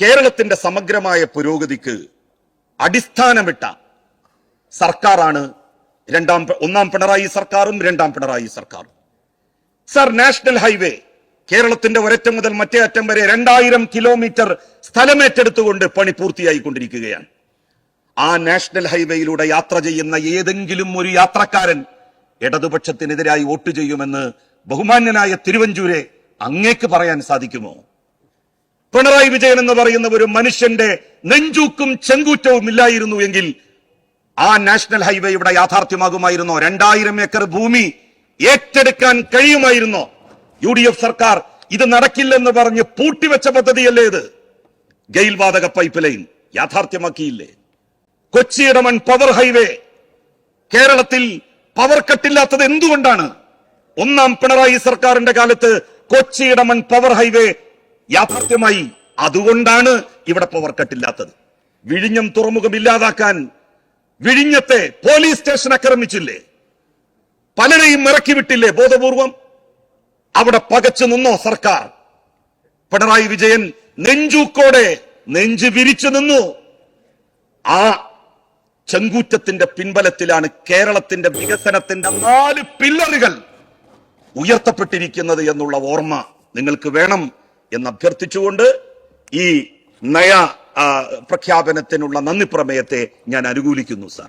കേരളത്തിന്റെ സമഗ്രമായ പുരോഗതിക്ക് അടിസ്ഥാനമിട്ട സർക്കാരാണ് ഒന്നാം പിണറായി സർക്കാരും രണ്ടാം പിണറായി സർക്കാരും. സർ, നാഷണൽ ഹൈവേ കേരളത്തിന്റെ ഒരറ്റം മുതൽ മറ്റേ അറ്റം വരെ 2000 കിലോമീറ്റർ സ്ഥലമേറ്റെടുത്തുകൊണ്ട് പണി പൂർത്തിയായിക്കൊണ്ടിരിക്കുകയാണ്. ആ നാഷണൽ ഹൈവേയിലൂടെ യാത്ര ചെയ്യുന്ന ഏതെങ്കിലും ഒരു യാത്രക്കാരൻ ഇടതുപക്ഷത്തിനെതിരായി വോട്ട് ചെയ്യുമെന്ന് ബഹുമാന്യനായ തിരുവഞ്ചൂരെ അങ്ങേക്ക് പറയാൻ സാധിക്കുമോ? പിണറായി വിജയൻ എന്ന് പറയുന്ന ഒരു മനുഷ്യന്റെ നെഞ്ചൂക്കും ചെങ്കൂറ്റവും ഇല്ലായിരുന്നു എങ്കിൽ ആ നാഷണൽ ഹൈവേ ഇവിടെ യാഥാർത്ഥ്യമാകുമായിരുന്നോ? 2000 ഏക്കർ ഭൂമി ഏറ്റെടുക്കാൻ കഴിയുമായിരുന്നോ? UDF സർക്കാർ ഇത് നടക്കില്ലെന്ന് പറഞ്ഞ് പൂട്ടിവെച്ച പദ്ധതിയല്ലേ ഇത്? ഗെയിൽ വാതക പൈപ്പ് ലൈൻ യാഥാർത്ഥ്യമാക്കിയില്ലേ? കൊച്ചി ഇടമൺ പവർ ഹൈവേ, കേരളത്തിൽ പവർ കട്ടില്ലാത്തത് എന്തുകൊണ്ടാണ്? ഒന്നാം പിണറായി സർക്കാരിന്റെ കാലത്ത് കൊച്ചി ഇടമൺ പവർ ഹൈവേ യാഥാർത്ഥ്യമായി. അതുകൊണ്ടാണ് ഇവിടെ പവർ കട്ടില്ലാത്തത്. വിഴിഞ്ഞം തുറമുഖം ഇല്ലാതാക്കാൻ വിഴിഞ്ഞത്തെ പോലീസ് സ്റ്റേഷൻ ആക്രമിച്ചില്ലേ? പലരെയും ഇറക്കി വിട്ടില്ലേ ബോധപൂർവം? അവിടെ പകച്ചു നിന്നോ സർക്കാർ? പിണറായി വിജയൻ നെഞ്ചൂക്കോടെ നെഞ്ചു വിരിച്ചു നിന്നു. ആ ചെങ്കൂറ്റത്തിന്റെ പിൻബലത്തിലാണ് കേരളത്തിന്റെ വികസനത്തിന്റെ 4 പില്ലറുകൾ ഉയർത്തപ്പെട്ടിരിക്കുന്നത് എന്നുള്ള ഓർമ്മ നിങ്ങൾക്ക് വേണം എന്ന് അഭ്യർത്ഥിച്ചുകൊണ്ട് ഈ നയ പ്രഖ്യാപനത്തിനുള്ള നന്ദി പ്രമേയത്തെ ഞാൻ അനുകൂലിക്കുന്നു. സാർ.